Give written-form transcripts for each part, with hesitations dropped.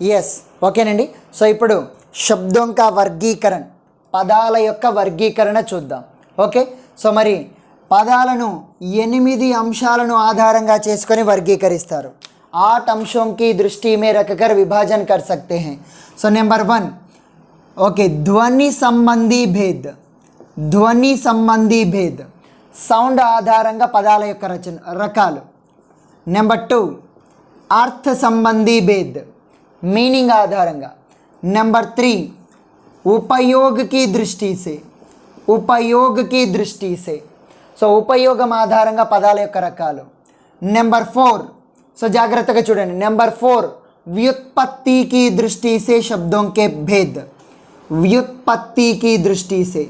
Yes ఓకేనండి. So ఇప్పుడు శబ్దం కా వర్గీకరణ, పదాల యొక్క వర్గీకరణ చూద్దాం. ఓకే, సో మరి పదాలను 8 అంశాలను ఆధారంగా చేసుకొని వర్గీకరిస్తారు. 8 अंशों की दृष्टि में रखकर विभाजन कर सकते हैं. सो नंबर 1 ओके, ध्वनि संबंधी भेद. ధ్వని సంబంధీ భేద్, సౌండ్ ఆధారంగా పదాల యొక్క రకాలు. నెంబర్ 2 అర్థ సంబంధీ భేద్, మీనింగ్ ఆధారంగా. నెంబర్ 3 ఉపయోగ की दृष्टि से, ఉపయోగ की दृष्टि से, సో ఉపయోగం ఆధారంగా పదాల యొక్క రకాలు. నెంబర్ 4 సో జాగ్రత్తగా చూడండి. నెంబర్ 4 व्युत्पत्ति की दृष्टि से शब्दों के भेद. व्युत्पत्ति की दृष्टि से,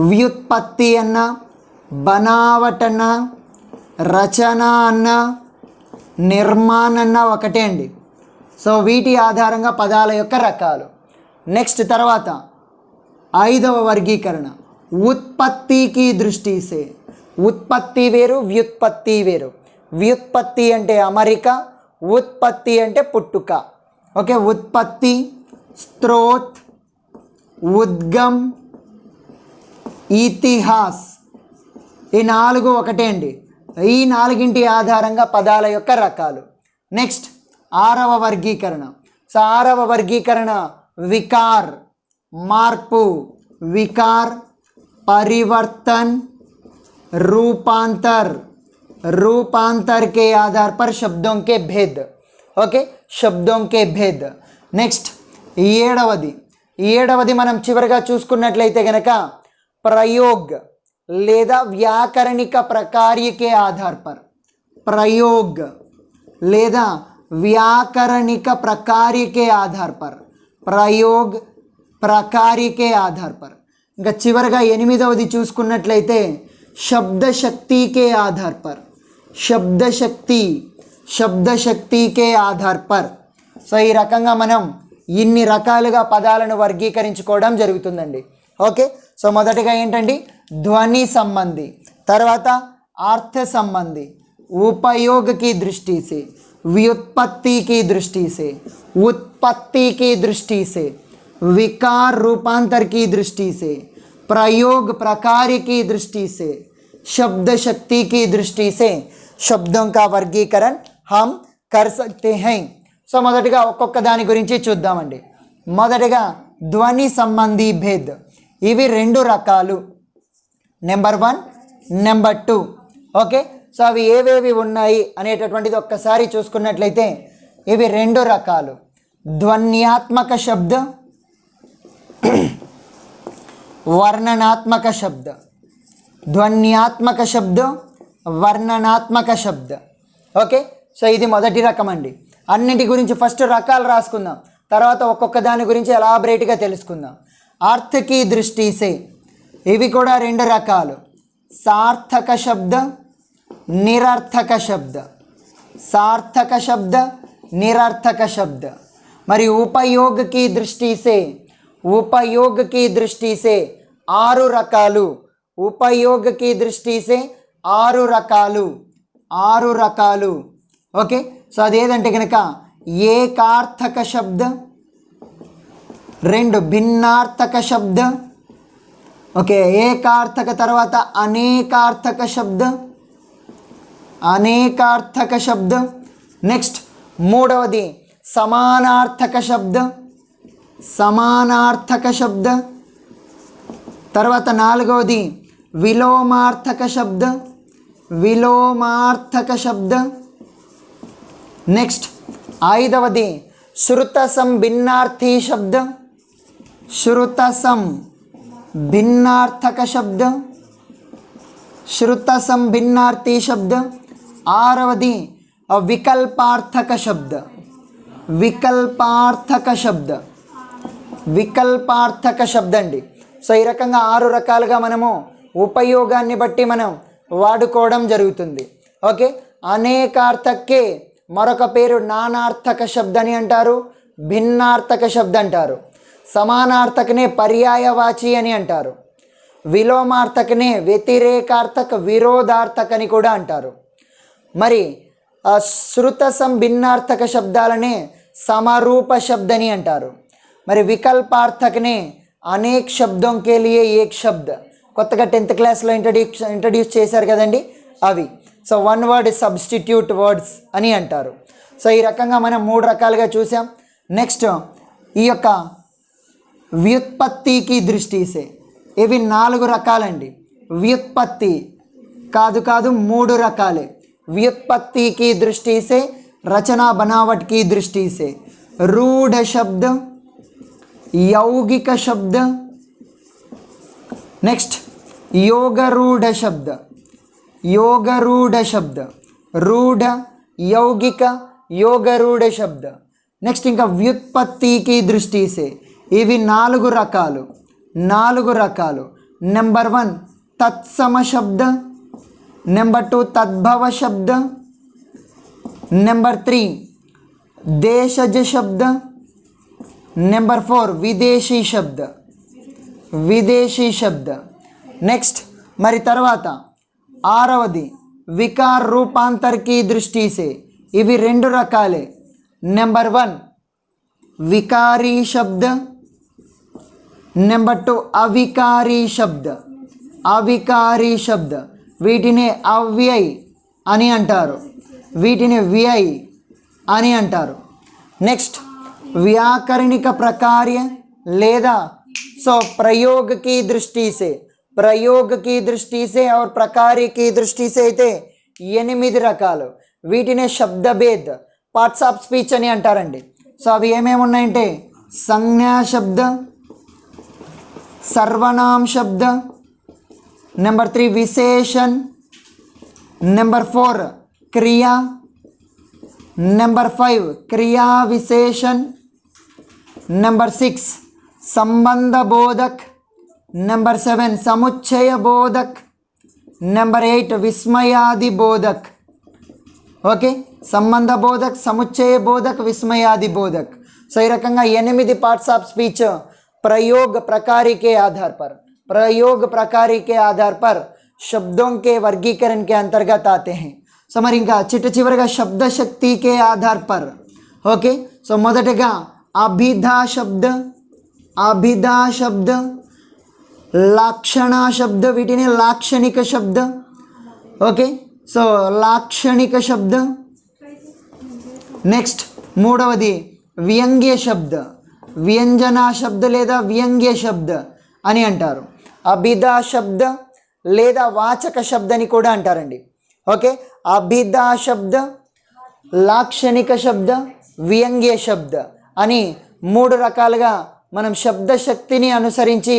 వ్యుత్పత్తి అన్న, బనావట్ అన్న, రచన అన్న, నిర్మాణ అన్న ఒకటే అండి. సో వీటి ఆధారంగా పదాల యొక్క రకాలు. నెక్స్ట్ తర్వాత 5వ వర్గీకరణ ఉత్పత్తికి దృష్టి సే. ఉత్పత్తి వేరు, వ్యుత్పత్తి వేరు. వ్యుత్పత్తి అంటే అమరిక, ఉత్పత్తి అంటే పుట్టుక. ఓకే, ఉత్పత్తి, స్త్రోత్, ఉద్గమ్, ఇతిహాస్, ఈ 4 ఒకటే అండి. ఈ 4 ఆధారంగా పదాల యొక్క రకాలు. నెక్స్ట్ 6వ వర్గీకరణ. సో 6వ వర్గీకరణ వికార్, మార్పు, వికార్, परिवर्तन, रूपांतर, रूपांतर के आधार पर शब्दों के भेद. ओके, शब्दों के भेद. నెక్స్ట్ ఏడవది మనం చివరిగా చూసుకున్నట్లయితే గనక ప్రయోగ్ లేదా వ్యాకరణిక प्रकार्य के आधार पर, प्रयोग లేదా व्याकरणिक प्रकार्य के आधार पर, प्रयोग प्रकार्य के आधार पर. ఇంకా చివరిగా 8వది చూసుకున్నట్లయితే शब्द शक्ति के आधार पर, शब्द शक्ति के आधार पर. సో ఈ రకంగా మనం ఇన్ని రకాలుగా పదాలను వర్గీకరించుకోవడం జరుగుతుందండి. ఓకే, సో మొదటిగా ఏంటండి ధ్వని సంబంధి, తర్వాత अर्थ संबंधी, उपयोग की दृष्टि से, व्युत्पत्ति की दृष्टि से, उत्पत्ति की दृष्टि से, विकार रूपांतर की दृष्टि से, प्रयोग प्रकार की दृष्टि से, शब्द शक्ति की दृष्टि से शब्दों का वर्गीकरण हम कर सकते हैं. సో మొదటిగా ఒక్కొక్క దాని గురించి చూద్దామండి. మొదటిగా ధ్వని సంబంధీ భేద్. ఇవి 2 రకాలు, నెంబర్ 1, నెంబర్ 2. ఓకే, సో అవి ఏవేవి ఉన్నాయి అనేటటువంటిది ఒక్కసారి చూసుకున్నట్లయితే ఇవి 2 రకాలు. ధ్వన్యాత్మక శబ్ద, वर्णनात्मक शब्द. ధ్వన్యాత్మక శబ్ద, వర్ణనాత్మక శబ్ద. ఓకే, సో ఇది మొదటి రకం అండి. అన్నింటి గురించి ఫస్ట్ రకాలు రాసుకుందాం, తర్వాత ఒక్కొక్క దాని గురించి ఎలాబరేట్గా తెలుసుకుందాం. अर्थ की दृष्टि से ఇవి కూడా 2 రకాలు. सार्थक शब्द, निरर्थक शब्द. सार्थक शब्द, निरर्थक शब्द. మరి उपयोग की दृष्टि से, उपयोग की दृष्टि से 6 రకాలు. उपयोग की दृष्टि से 6 రకాలు, 6 రకాలు. ఓకే, సో అదేంటంటే కనుక ఏకార్థక శబ్ద, 2 భిన్నార్థక శబ్ద. ఓకే, ఏకార్థక తర్వాత అనేకార్థక శబ్ద, అనేకార్థక శబ్ద. నెక్స్ట్ 3వది సమానార్థక శబ్ద, సమానార్థక శబ్ద. తర్వాత 4వది విలోమార్థక శబ్ద, విలోమార్థక శబ్ద. నెక్స్ట్ 5వది श्रुत संभिन्नार्थी शब्द, श्रुत संभिन्नार्थक शब्द, श्रुत संभिन्नार्थी शब्द. 6वది विकल्पार्थक शब्द, विकल्पार्थक शब्द, వికల్పార్థక శబ్ద అండి. సో ఈ రకంగా 6 రకాలుగా మనము ఉపయోగాన్ని బట్టి మనం వాడుకోవడం జరుగుతుంది. ఓకే, అనేకార్థకే మరొక పేరు నానార్థక శబ్ద అని అంటారు, భిన్నార్థక శబ్ద అంటారు. సమానార్థకనే పర్యాయవాచి అని అంటారు. విలోమార్థకనే వ్యతిరేకార్థక, విరోధార్థక అని కూడా అంటారు. మరి శృత సంభిన్నార్థక శబ్దాలనే समरूप शब्द అని అంటారు. మరి వికల్పార్థక్ నే అనేక్ శబ్దం కే లియే ఏక్ శబ్ద కొత్తగా 10th క్లాస్లో ఇంట్రడ్యూస్ చేశారు కదండి అవి. So one word substitute words అని అంటారు. సో ఈ రకంగా మనం 3 రకాలుగా చూసాం. నెక్స్ట్ ఈ యొక్క వ్యుత్పత్తికి దృష్టి సే ఇవి 4 రకాలండి. వ్యుత్పత్తి కాదు 3 రకాలే. व्युत्पत्ति की दृष्टि से, रचना बनावट की दृष्टि से रूढ़ शब्द, यौगिक शब्द, नेक्स्ट योगरूढ़ शब्द, योगरूढ़ शब्द, रूढ़ यौगिक योगरूढ़ शब्द. नेक्स्ट इंका व्युत्पत्ति की दृष्टि से इवी 4 रकालु. नंबर 1 तत्सम शब्द, नंबर 2 तद्भव शब्द, नंबर 3 देशज शब्द, नंबर 4 विदेशी शब्द. नेक्स्ट मरी तरवात 6वది विकार रूपांतर की दृष्टि से इवी 2 रकाले. नंबर 1 विकारी शब्द, नंबर 2 अविकारी शब्द. వీటిని అవ్యయ్ అని అంటారు, వీటిని వ్యయ్ అని అంటారు. నెక్స్ట్ व्याकरणिक प्रकार्य లేదా सो प्रयोग की दृष्टि से और प्रकार्य की दृष्टि से అయితే 8 రకాలు. వీటినే శబ్దభేద్ పార్ట్స్ ఆఫ్ స్పీచ్ అని అంటారండి. సో అవి ఏమేమి ఉన్నాయంటే సంజ్ఞా శబ్ద, सर्वनाम शब्द, नंबर 3 विशेषण, नंबर 4 क्रिया, नंबर 5 क्रिया विशेषण, नंबर 6 संबंध बोधक, नंबर 7 समुच्चय बोधक, नंबर 8 विस्मयादि बोधक. ओके, संबंध बोधक, समुच्चय बोधक, विस्मयादि बोधक. सो ఈ రకంగా 8 पार्ट्स ऑफ स्पीच प्रयोग प्रकारी के आधार पर शब्दों के वर्गीकरण के अंतर्गत आते हैं. सो మరి ఇంకా చివరిగా శబ్ద శక్తి के आधार पर. ओके, सो మొదటగా अभिधा शब्द, लाक्षणा शब्द, వీటిని లాక్షణిక शब्द. ओके, सो లాక్షణిక शब्द. నెక్స్ట్ మూడవది వ్యంగ్య శబ్ద, వ్యంజనా శబ్ద లేదా వ్యంగ్య శబ్ద అని అంటారు. అభిధా శబ్ద లేదా వాచక శబ్ద అని కూడా అంటారండి. ఓకే, అభిధా శబ్ద, లాక్షణిక శబ్ద, వ్యంగ్య శబ్ద అని 3 రకాలుగా మనం శబ్ద శక్తిని అనుసరించి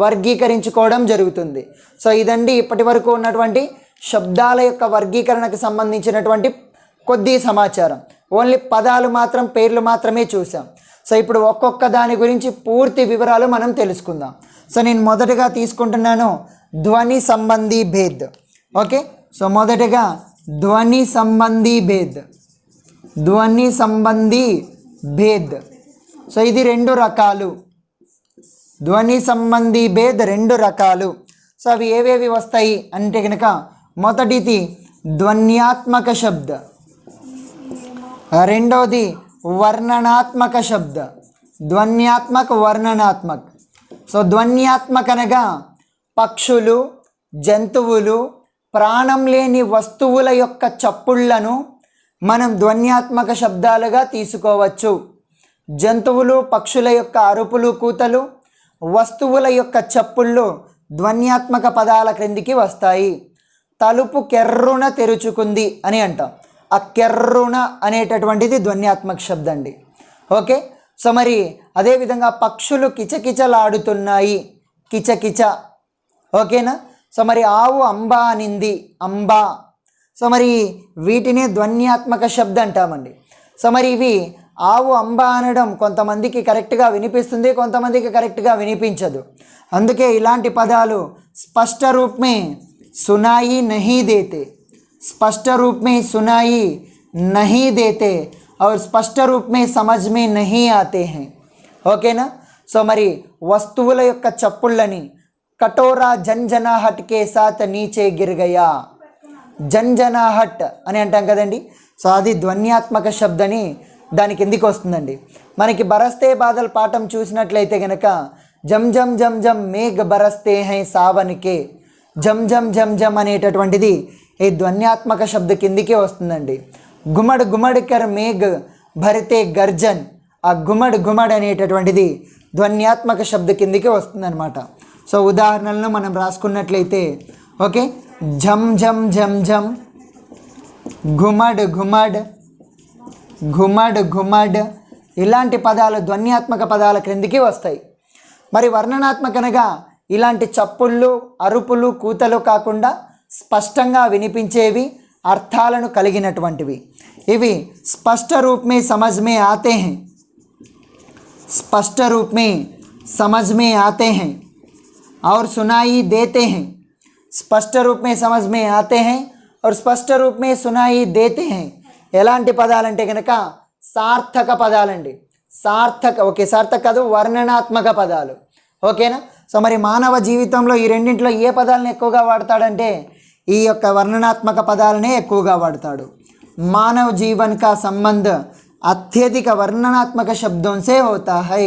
వర్గీకరించుకోవడం జరుగుతుంది. సో ఇదండి ఇప్పటి వరకు ఉన్నటువంటి శబ్దాల యొక్క వర్గీకరణకు సంబంధించినటువంటి కొద్ది సమాచారం. ఓన్లీ పదాలు మాత్రం, పేర్లు మాత్రమే చూసాం. సో ఇప్పుడు ఒక్కొక్క దాని గురించి పూర్తి వివరాలు మనం తెలుసుకుందాం. సో నేను మొదటగా తీసుకుంటున్నాను ధ్వని సంబంధీ భేద్. ఓకే, సో మొదటగా ధ్వని సంబంధీ భేద్. సో ఇది 2 రకాలు. ధ్వని సంబంధీ భేద్ 2 రకాలు. సో అవి ఏవేవి వస్తాయి అంటే కనుక మొదటిది ధ్వన్యాత్మక శబ్ద, రెండవది వర్ణనాత్మక శబ్ద. ధ్వన్యాత్మక, వర్ణనాత్మక. సో ధ్వన్యాత్మక అనగా పక్షులు, జంతువులు, ప్రాణం లేని వస్తువుల యొక్క చప్పుళ్లను మనం ధ్వన్యాత్మక శబ్దాలుగా తీసుకోవచ్చు. జంతువులు, పక్షుల యొక్క అరుపులు, కూతలు, వస్తువుల యొక్క చప్పుళ్ళు ధ్వన్యాత్మక పదాల క్రిందికి వస్తాయి. తలుపు కెర్రున తెరుచుకుంది అని అంటాం. ఆ కెర్రున అనేటటువంటిది ధ్వన్యాత్మక శబ్దం అండి. ఓకే, సో మరి అదేవిధంగా పక్షులు కిచకిచలాడుతున్నాయి, కిచకిచ. ఓకేనా. సో మరి ఆవు అంబా అనింది, అంబా. సో మరి వీటినే ధ్వన్యాత్మక శబ్ద అంటామండి. సో మరి ఇవి ఆవు అంబా అనడం కొంతమందికి కరెక్ట్గా వినిపిస్తుంది, కొంతమందికి కరెక్ట్గా వినిపించదు. అందుకే ఇలాంటి పదాలు స్పష్ట రూప్ మే సునాయి నహీ దేతే, स्पष्ट रूप में सुनाई नहीं देते और स्पष्ट रूप में समझ में नहीं आते हैं. ఓకేనా. సో మరి వస్తువుల యొక్క చప్పుళ్ళని కటోరా జంజనాహట్ కే సాత్ నీచే గిర్ గయా, జంజనాహట్ అని అంటాం కదండి. సో అది ధ్వన్యాత్మక శబ్దని దాని కిందికి వస్తుందండి. మనకి బరస్తే బాదల్ పాఠం చూసినట్లయితే కనుక జమ్ జమ్ జమ్ జమ్ మేఘ్ బరస్తే హై సావన్కే, జమ్ జమ్ జమ్ జమ్ అనేటటువంటిది ఈ ధ్వన్యాత్మక శబ్ద కిందికే వస్తుందండి. గుమడ్ గుమడ్ కర్ మేఘ్ భరితే గర్జన్, ఆ గుమడ్ గుమడ్ అనేటటువంటిది ధ్వన్యాత్మక శబ్ద కిందికే వస్తుందన్నమాట. సో ఉదాహరణలను మనం రాసుకున్నట్లయితే ఓకే, ఝమ్ ఝమ్ ఝమ్ ఝమ్, ఘుమడ్ ఘుమడ్, ఘుమడ్ ఘుమడ్, ఇలాంటి పదాలు ధ్వన్యాత్మక పదాల క్రిందికి వస్తాయి. మరి వర్ణనాత్మకనగా ఇలాంటి చప్పుళ్ళు, అరుపులు, కూతలు కాకుండా స్పష్టంగా వినిపించేవి, అర్థాలను కలిగినటువంటివి. ఇవి స్పష్ట రూప్ మే సమజ్ మే ఆతే హై, స్పష్ట రూప్ మే సమజ్ మే ఆతే హై और सुनाई देते हैं. స్పష్ట రూప్ మే సమజ్ మే ఆతే హై और స్పష్ట రూప్ మే సునాయి దేతే హై. ఎలాంటి పదాలంటే కనుక సార్థక పదాలండి. సార్థక, ఓకే సార్థక కాదు, వర్ణనాత్మక పదాలు. ఓకేనా? సో మరి మానవ జీవితంలో ఈ రెండింటిలో ఏ పదాలను ఎక్కువగా వాడతాడంటే ఈ యొక్క వర్ణనాత్మక పదాలనే ఎక్కువగా వాడతాడు. మానవ జీవన్ కా సంబంధ అత్యధిక वर्णनात्मक शब्दों से होता है.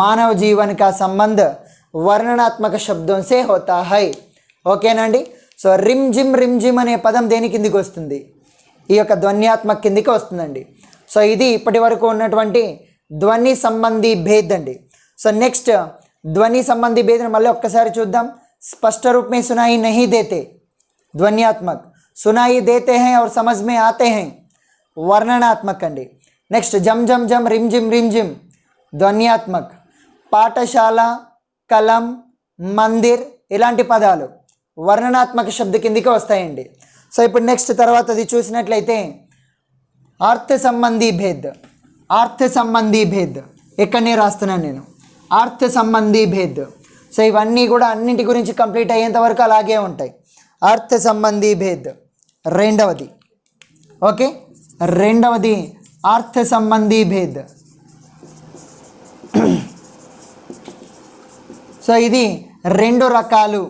మానవ జీవన్ కా సంబంధ వర్ణనాత్మక శబ్దం సే హోతా హై. ఓకేనండి? సో రిమ్ జిమ్ అనే పదం దేని కిందికి వస్తుంది? ఈ యొక్క ధ్వన్యాత్మక కిందికి వస్తుందండి. సో ఇది ఇప్పటి వరకు ఉన్నటువంటి ధ్వని సంబంధి భేద్ అండి. సో నెక్స్ట్ ధ్వని సంబంధి భేదం మళ్ళీ ఒక్కసారి చూద్దాం. స్పష్ట రూప్ మే సునాయి నహీ దేతే ధ్వన్యాత్మक, సునాయి దేతే హై और समझ में आते हैं వర్ణనాత్మక అండి. నెక్స్ట్ జమ్ జమ్ జమ్, రిమ్ జిమ్ ధ్వన్యాత్మక్. పాఠశాల, కలం, మందిర్ ఇలాంటి పదాలు వర్ణనాత్మక శబ్ద కిందికి వస్తాయండి. సో ఇప్పుడు నెక్స్ట్ తర్వాత అది చూసినట్లయితే అర్థ సంబంధీ భేద్. అర్థ సంబంధీ భేద్ ఇక్కడనే రాస్తున్నాను నేను, అర్థ సంబంధీ భేద్. సో ఇవన్నీ కూడా అన్నింటి గురించి కంప్లీట్ అయ్యేంత వరకు అలాగే ఉంటాయి. అర్థ సంబంధీ భేద్ రెండవది. ఓకే, రెండవది అర్థ సంబంధీ భేద్. సో ఇది రెండు రకాలు.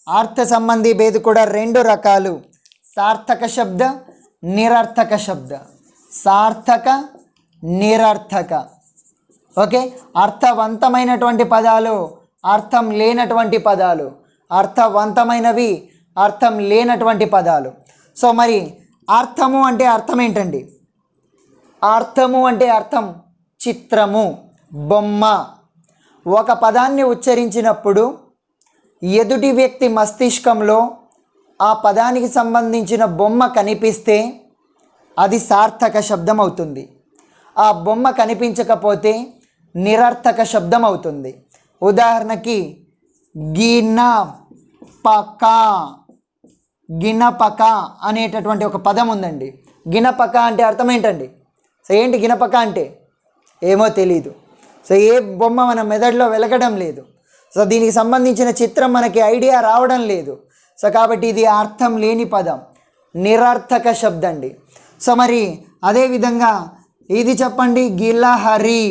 అర్థ సంబంధీ భేద్ కూడా రెండు రకాలు. సార్థక శబ్ద, నిరర్థక శబ్ద. సార్థక, నిరర్థక. ఓకే, అర్థవంతమైనటువంటి పదాలు, అర్థం లేనటువంటి పదాలు. అర్థవంతమైనవి, అర్థం లేనటువంటి పదాలు. సో మరి అర్థము అంటే అర్థం ఏంటండి? అర్థము అంటే అర్థం చిత్రము, బొమ్మ. ఒక పదాన్ని ఉచ్చరించినప్పుడు ఎదుటి వ్యక్తి మస్తిష్కంలో ఆ పదానికి సంబంధించిన బొమ్మ కనిపిస్తే అది సార్థక శబ్దం అవుతుంది. ఆ బొమ్మ కనిపించకపోతే నిరర్థక శబ్దం అవుతుంది. ఉదాహరణకి గినపక, గినపక అనేటటువంటి ఒక పదం ఉందండి. గినపక అంటే అర్థం ఏంటండి? సో ఏంటి గినపక అంటే? ఏమో తెలీదు. సో ఏ బొమ్మ మన మెదడులో వెలగడం లేదు. సో దీనికి సంబంధించిన చిత్రం మనకి ఐడియా రావడం లేదు. సో కాబట్టి ఇది అర్థం లేని పదం, నిరర్థక శబ్దం అండి. సో మరి అదేవిధంగా ఇది చెప్పండి, గిలహరి.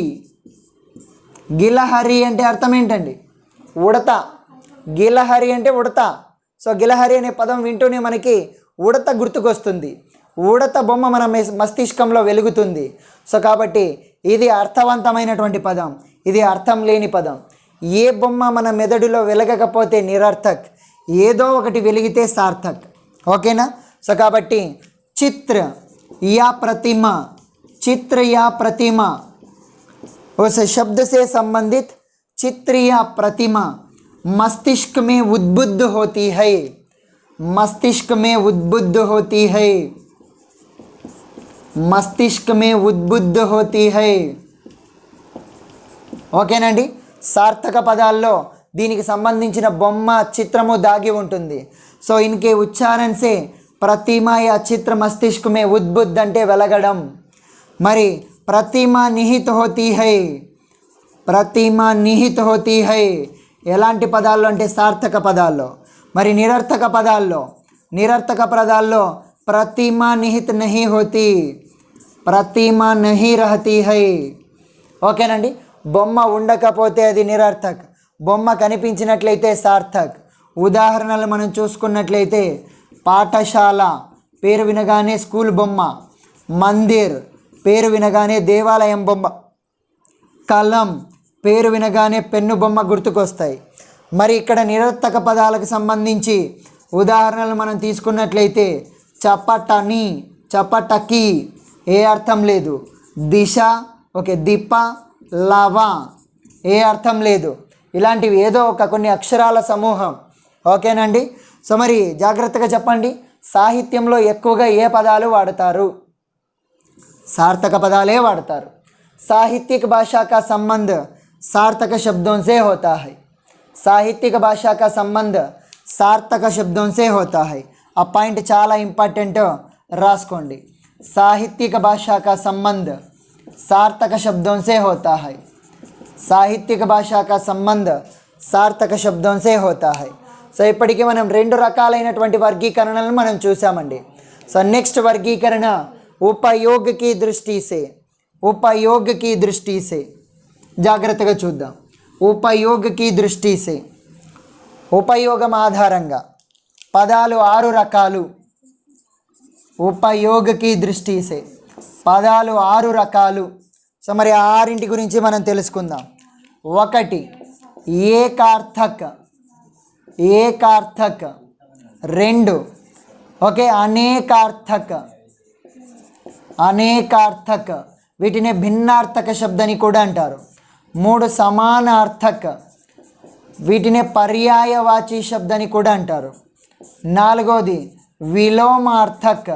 గిలహరి అంటే అర్థం ఏంటండి? ఉడత. గిలహరి అంటే ఉడత. సో గిలహరి అనే పదం వింటూనే మనకి ఉడత గుర్తుకొస్తుంది. ఉడత బొమ్మ మన మస్తిష్కంలో వెలుగుతుంది. సో కాబట్టి ఇది అర్థవంతమైనటువంటి పదం, ఇది అర్థం లేని పదం. ఏ బొమ్మ మన మెదడులో వెలగకపోతే నిరర్థక్, ఏదో ఒకటి వెలిగితే సార్థక్. ఓకేనా? సో కాబట్టి చిత్ర या प्रतिमा, चित्र या प्रतिमा, उस शब्द से संबंधित चित्र या प्रतिमा मस्तिष्क में उद्बुद्ध होती है. मस्तिष्क में उद्बुद्ध होती है, मस्तिष्क में उद्बुद्ध होती है. ఓకేనండి? సార్థక పదాల్లో దీనికి సంబంధించిన బొమ్మ, చిత్రము దాగి ఉంటుంది. సో ఇన్కే ఉచ్చారణ సే प्रतिमा या चित्र मस्तिष्क में उद्बुद्ध అంటే వెలగడం. మరి प्रतिमा निहित होती है, प्रतिमा निहित होती है ఎలాంటి పదాల్లో అంటే సార్థక పదాల్లో. మరి నిరర్థక పదాల్లో, నిరర్థక పదాల్లో प्रतिमा निहित नहीं होती, प्रतिमा नहीं रहती है. ఓకేనండి? బొమ్మ ఉండకపోతే అది నిరర్థక్, బొమ్మ కనిపించినట్లయితే సార్థక్. ఉదాహరణలు మనం చూసుకున్నట్లయితే పాఠశాల పేరు వినగానే స్కూల్ బొమ్మ, మందిర్ పేరు వినగానే దేవాలయం బొమ్మ, కలం పేరు వినగానే పెన్ను బొమ్మ గుర్తుకొస్తాయి. మరి ఇక్కడ నిరర్థక పదాలకు సంబంధించి ఉదాహరణలు మనం తీసుకున్నట్లయితే చపటని, చపటకి ఏ అర్థం లేదు. దిశ, ఓకే, దిప, లవ ఏ అర్థం లేదు. ఇలాంటివి ఏదో ఒక కొన్ని అక్షరాల సమూహం. ఓకేనండి. సో మరి జాగ్రత్తగా చెప్పండి, సాహిత్యంలో ఎక్కువగా ఏ పదాలు వాడతారు? सार्थक पदाले वाड़तारू. साहित्यिक भाषा का संबंध सार्थक शब्दों से होता है. साहित्यिक भाषा का संबंध सार्थक शब्दों से होता है. आ पॉइंट चाला इंपॉर्टेंट रास्कोंडी. साहित्यिक भाषा का संबंध सार्थक शब्दों से होता है. साहित्यिक भाषा का संबंध सार्थक शब्दों से होता है. సో ఇప్పటికీ మనం రెండు రకాలైనటువంటి వర్గీకరణలను మనం చూసామండి. సో నెక్స్ట్ వర్గీకరణ उपयोग की दृष्टि से, उपयोग की दृष्टि से జాగ్రత్తగా చూద్దాం. ఉపయోగ की दृष्टि से ఉపయోగం ఆధారంగా పదాలు 6 రకాలు. ఉపయోగ की दृष्टि से పదాలు 6 రకాలు. సో మరి ఆ 6 గురించి మనం తెలుసుకుందాం. 1 ఏకార్థక, ఏకార్థక. 2 ఓకే అనేకార్థక, అనేకార్థక. వీటిని భిన్నార్థక శబ్ద అని కూడా అంటారు. 3 సమానార్థక, వీటిని పర్యాయవాచి శబ్ద అని కూడా అంటారు. 4 విలోమార్థక,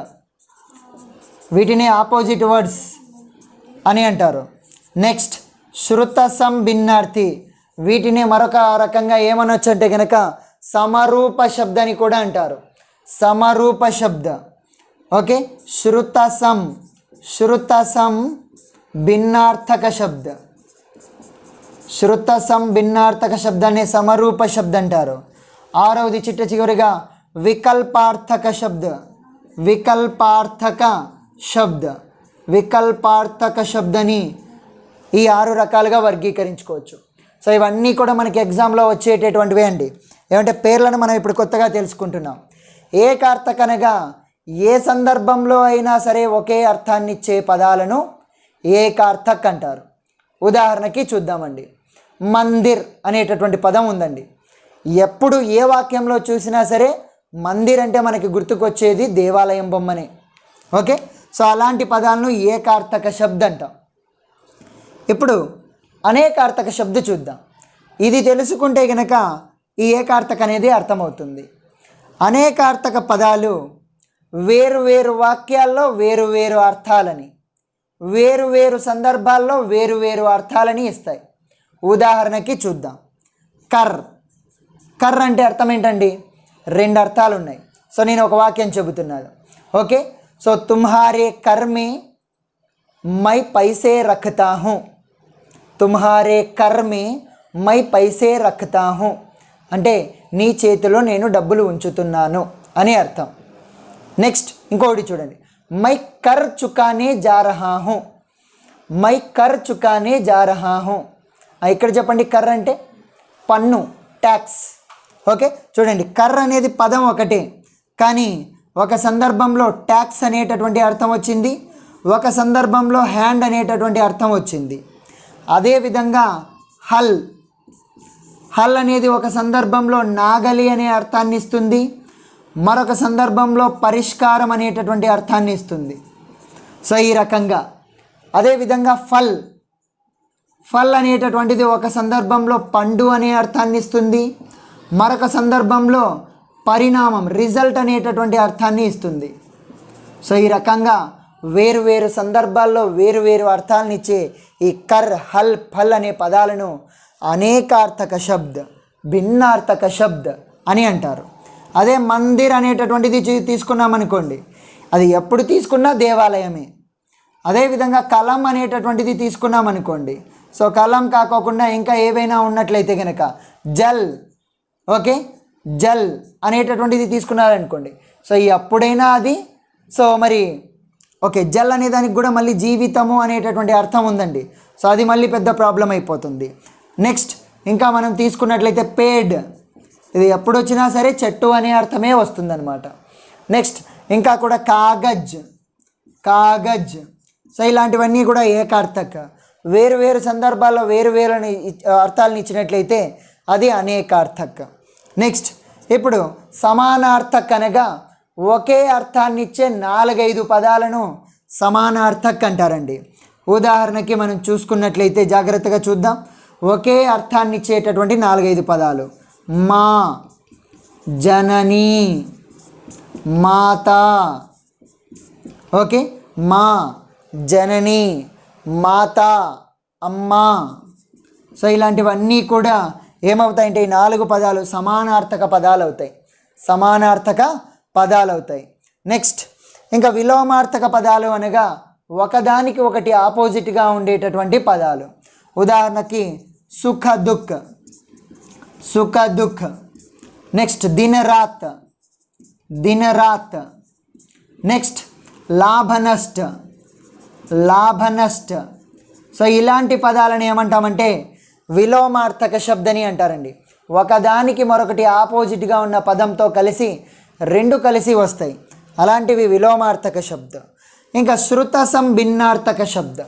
వీటిని ఆపోజిట్ వర్డ్స్ అని అంటారు. నెక్స్ట్ శృత సంభిన్నార్థి, వీటిని మరొక రకంగా ఏమనొచ్చు అంటే కనుక సమరూప శబ్ద అని కూడా అంటారు. సమరూప శబ్ద. ఓకే, శృత సం, శృత సం భిన్నార్థక శబ్ద. శృత సం భిన్నార్థక శబ్దాన్ని సమరూప శబ్ద అంటారు. 6వది చిట్ట చివరిగా వికల్పార్థక శబ్ద. వికల్పార్థక శబ్ద, వికల్పార్థక శబ్దని ఈ 6 రకాలుగా వర్గీకరించుకోవచ్చు. సో ఇవన్నీ కూడా మనకి ఎగ్జామ్లో వచ్చేటటువంటివే అండి. ఏమంటే పేర్లను మనం ఇప్పుడు కొత్తగా తెలుసుకుంటున్నాం. ఏకార్థక అనగా ఏ సందర్భంలో అయినా సరే ఒకే అర్థాన్ని ఇచ్చే పదాలను ఏకార్థక్ అంటారు. ఉదాహరణకి చూద్దామండి. మందిర్ అనేటటువంటి పదం ఉందండి. ఎప్పుడు ఏ వాక్యంలో చూసినా సరే మందిర్ అంటే మనకి గుర్తుకొచ్చేది దేవాలయం బొమ్మనే. ఓకే, సో అలాంటి పదాలను ఏకార్థక శబ్ద అంటాం. ఇప్పుడు అనేకార్థక శబ్ద చూద్దాం. ఇది తెలుసుకుంటే కనుక ఈ ఏకార్థక అనేది అర్థమవుతుంది. అనేకార్థక పదాలు వేరు వేరు వాక్యాల్లో వేరు వేరు అర్థాలని, వేరు వేరు సందర్భాల్లో వేరు వేరు అర్థాలని ఇస్తాయి. ఉదాహరణకి చూద్దాం. కర్, కర్ అంటే అర్థం ఏంటండి? 2 అర్థాలు ఉన్నాయి. సో నేను ఒక వాక్యం చెబుతున్నాను. ఓకే, సో తుమ్హారే కర్ మే మై పైసే రఖతా హూ. తుమ్హారే కర్ మే మై పైసే రఖతా హూ అంటే నీ చేతిలో నేను డబ్బులు ఉంచుతున్నాను అని అర్థం. నెక్స్ట్ ఇంకొకటి చూడండి. మై కర్ చుకానే జా రహా హూ. మై కర్ చుకానే జా రహా హూ. ఇక్కడ చెప్పండి, కర్ అంటే పన్ను, ట్యాక్స్. ఓకే, చూడండి కర్ అనేది పదం ఒకటే, కానీ ఒక సందర్భంలో ట్యాక్స్ అనేటటువంటి అర్థం వచ్చింది, ఒక సందర్భంలో హ్యాండ్ అనేటటువంటి అర్థం వచ్చింది. అదేవిధంగా హల్, హల్ అనేది ఒక సందర్భంలో నాగలి అనే అర్థాన్ని ఇస్తుంది, మరొక సందర్భంలో పరిష్కారం అనేటటువంటి అర్థాన్ని ఇస్తుంది. సో ఈ రకంగా. అదేవిధంగా ఫల్, ఫల్ అనేటటువంటిది ఒక సందర్భంలో పండు అనే అర్థాన్ని ఇస్తుంది, మరొక సందర్భంలో పరిణామం, రిజల్ట్ అనేటటువంటి అర్థాన్ని ఇస్తుంది. సో ఈ రకంగా వేరు వేరు సందర్భాల్లో వేరు వేరు అర్థాలను ఇచ్చే ఈ కర్, హల్, ఫల్ అనే పదాలను అనేకార్థక శబ్ద, భిన్నార్థక శబ్ద అని అంటారు. అదే మందిర్ అనేటటువంటిది తీసుకున్నామనుకోండి, అది ఎప్పుడు తీసుకున్నా దేవాలయమే. అదేవిధంగా కలం అనేటటువంటిది తీసుకున్నామనుకోండి, సో కలం కాకోకుండా ఇంకా ఏవైనా ఉన్నట్లయితే కనుక జల్, ఓకే, జల్ అనేటటువంటిది తీసుకున్నారనుకోండి, సో ఎప్పుడైనా అది. సో మరి ఓకే, జల్ అనే దానికి కూడా మళ్ళీ జీవితము అనేటటువంటి అర్థం ఉందండి. సో అది మళ్ళీ పెద్ద ప్రాబ్లం అయిపోతుంది. నెక్స్ట్ ఇంకా మనం తీసుకున్నట్లయితే పేడ్, ఇది ఎప్పుడు వచ్చినా సరే చెట్టు అనే అర్థమే వస్తుందన్నమాట. నెక్స్ట్ ఇంకా కూడా కాగజ్, కాగజ్. సో ఇలాంటివన్నీ కూడా ఏకార్థక. వేరు వేరు సందర్భాల్లో వేరు వేరు అర్థాలను ఇచ్చినట్లయితే అది అనేకార్థక. నెక్స్ట్ ఇప్పుడు సమానార్థక్ అనగా ఒకే అర్థాన్ని ఇచ్చే 4-5 పదాలను సమానార్థక్ అంటారండి. ఉదాహరణకి మనం చూసుకున్నట్లయితే జాగ్రత్తగా చూద్దాం. ఒకే అర్థాన్ని ఇచ్చేటటువంటి 4-5 పదాలు: మా, జనని, మాత. ఓకే, మా, జనని, మాత, అమ్మ. సో ఇలాంటివన్నీ కూడా ఏమవుతాయంటే ఈ 4 పదాలు సమానార్థక పదాలు అవుతాయి. సమానార్థక పదాలు అవుతాయి. నెక్స్ట్ ఇంకా విలోమార్థక పదాలు అనగా ఒకదానికి ఒకటి ఆపోజిట్గా ఉండేటటువంటి పదాలు. ఉదాహరణకి సుఖ దుఃఖ, సుఖ దుఃఖ. నెక్స్ట్ దినరాత్, దినరాత్. నెక్స్ట్ లాభనష్ట, లాభనష్ట. సో ఇలాంటి పదాలను ఏమంటామంటే విలోమార్థక శబ్దని అంటారండి. ఒకదానికి మరొకటి ఆపోజిట్గా ఉన్న పదంతో కలిసి 2 కలిసి వస్తాయి, అలాంటివి విలోమార్థక శబ్ద. ఇంకా శృత సంభిన్నార్థక శబ్ద,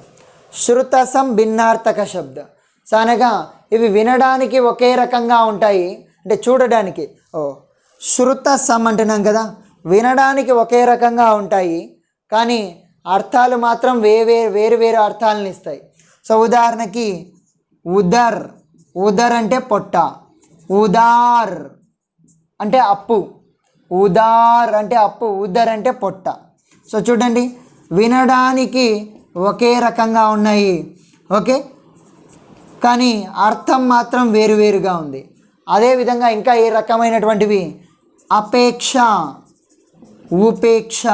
శృత సంభిన్నార్థక శబ్ద. సో అనగా ఇవి వినడానికి ఒకే రకంగా ఉంటాయి, అంటే చూడడానికి శృత సం అంటున్నాం కదా, వినడానికి ఒకే రకంగా ఉంటాయి కానీ అర్థాలు మాత్రం వేరు వేరు అర్థాలను ఇస్తాయి. సో ఉదాహరణకి ఉదర్, ఉదర్ అంటే పొట్ట, ఉదార్ అంటే అప్పు, ఉదార్ అంటే అప్పు, ఉదర్ అంటే పొట్ట. సో చూడండి వినడానికి ఒకే రకంగా ఉన్నాయి, ఓకే, కానీ అర్థం మాత్రం వేరువేరుగా ఉంది. అదేవిధంగా ఇంకా ఏ రకమైనటువంటివి అపేక్ష, ఉపేక్ష,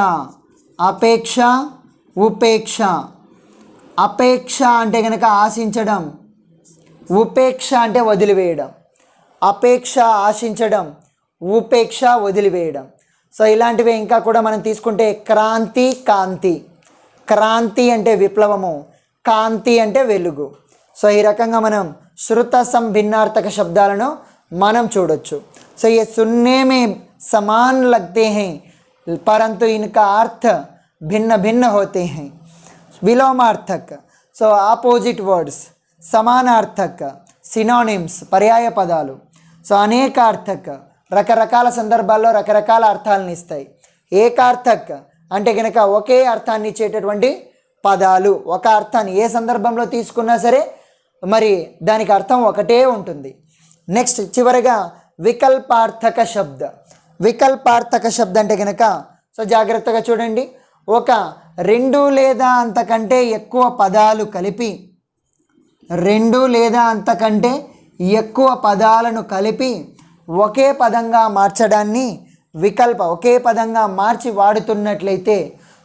అపేక్ష, ఉపేక్ష. అపేక్ష అంటే కనుక ఆశించడం, ఉపేక్ష అంటే వదిలివేయడం. అపేక్ష ఆశించడం, ఉపేక్ష వదిలివేయడం. సో ఇలాంటివి ఇంకా కూడా మనం తీసుకుంటే క్రాంతి, కాంతి. క్రాంతి అంటే విప్లవము, కాంతి అంటే వెలుగు. సో ఈ రకంగా మనం శృత సంభిన్నార్థక శబ్దాలను మనం చూడొచ్చు. సో ये सुनने में समान लगते हैं परंतु इनका अर्थ भिन्न भिन्न होते हैं. విలోమార్థక్, సో ఆపోజిట్ వర్డ్స్. సమానార్థక్, సినోనిమ్స్, పర్యాయ పదాలు. సో అనేకార్థక్, రకరకాల సందర్భాల్లో రకరకాల అర్థాలను ఇస్తాయి. ఏకార్థక్ అంటే కనుక ఒకే అర్థాన్ని ఇచ్చేటటువంటి పదాలు. ఒక అర్థాన్ని ఏ సందర్భంలో తీసుకున్నా సరే మరి దానికి అర్థం ఒకటే ఉంటుంది. నెక్స్ట్ చివరిగా వికల్పార్థక శబ్ద. వికల్పార్థక శబ్ద అంటే కనుక సో జాగ్రత్తగా చూడండి, ఒక 2 లేదా అంతకంటే ఎక్కువ పదాలు కలిపి, 2 లేదా అంతకంటే ఎక్కువ పదాలను కలిపి ఒకే పదంగా మార్చడాన్ని వికల్ప, ఒకే పదంగా మార్చి వాడుతున్నట్లయితే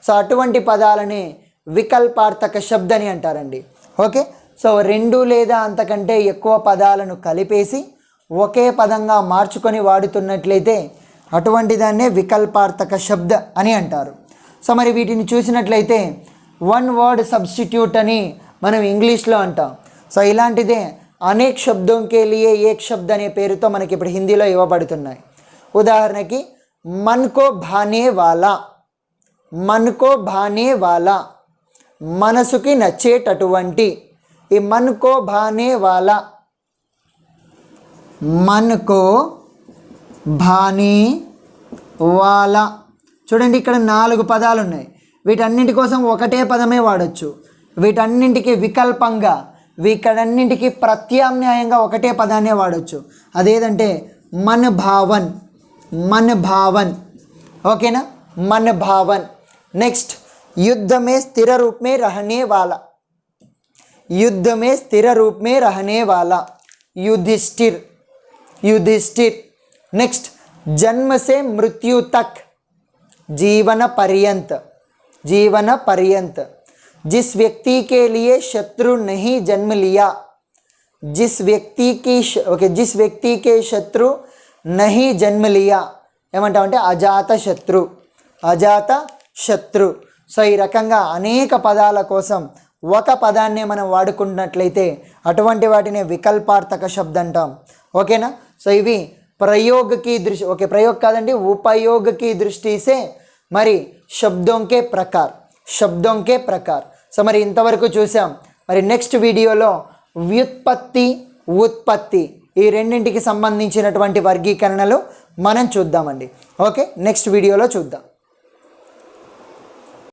సో అటువంటి పదాలనే వికల్పార్థక శబ్దని అంటారండి. ఓకే, సో 2 లేదా అంతకంటే ఎక్కువ పదాలను కలిపేసి ఒకే పదంగా మార్చుకొని వాడుతున్నట్లయితే అటువంటి దాన్నే వికల్పార్థక శబ్ద అని అంటారు. సో మరి వీటిని చూసినట్లయితే 1 వర్డ్ సబ్స్టిట్యూట్ అని మనం ఇంగ్లీష్లో అంటాం. సో ఇలాంటిదే అనేక్ శబ్దం కే లియే ఏక్ శబ్ద అనే పేరుతో మనకి ఇప్పుడు హిందీలో ఇవ్వబడుతున్నాయి. ఉదాహరణకి మన్కో భానే వాలా, మన్కో భానే వాలా, మనసుకి నచ్చేటటువంటి. ఈ మన్కో భానే వాలా, మన్కో భానే వాలా. చూడండి ఇక్కడ 4 పదాలు ఉన్నాయి, వీటన్నింటి కోసం ఒకటే పదమే వాడచ్చు. వీటన్నింటికి వికల్పంగా, వీటన్నింటికి ప్రత్యామ్నాయంగా ఒకటే పదాన్నే వాడచ్చు. అదేదంటే मन भावन, मन भावन. ओकेना, मन भावन. नेक्स्ट युद्ध में स्थिर रूप में रहने वाला, युद्ध में स्थिर रूप में रहने वाला, युधिष्ठिर, युधिष्ठिर. नेक्स्ट जन्म से मृत्यु तक, जीवन पर्यंत, जीवन पर्यंत. जिस व्यक्ति के लिए शत्रु नहीं जन्म लिया, जिस व्यक्ति की जिस व्यक्ति के शत्रु नहीं जन्म लिया ఏమంటామంటే అజాత శత్రు, అజాత శత్రు. సో ఈ రకంగా అనేక పదాల కోసం ఒక పదాన్నే మనం వాడుకున్నట్లయితే అటువంటి వాటిని వికల్పార్థక శబ్ద అంటాం. ఓకేనా. సో ఇవి प्रयोग की दृष्टि, ओके प्रयोग कादंडी उपयोग की दृष्टि से मरी शब्दों के प्रकार, शब्दों के प्रकार. సో మరి ఇంతవరకు చూసాం. మరి నెక్స్ట్ వీడియోలో వ్యుత్పత్తి, ఉత్పత్తి ఈ రెండింటికి సంబంధించినటువంటి వర్గీకరణలు మనం చూద్దామండి. ఓకే, నెక్స్ట్ వీడియోలో చూద్దాం.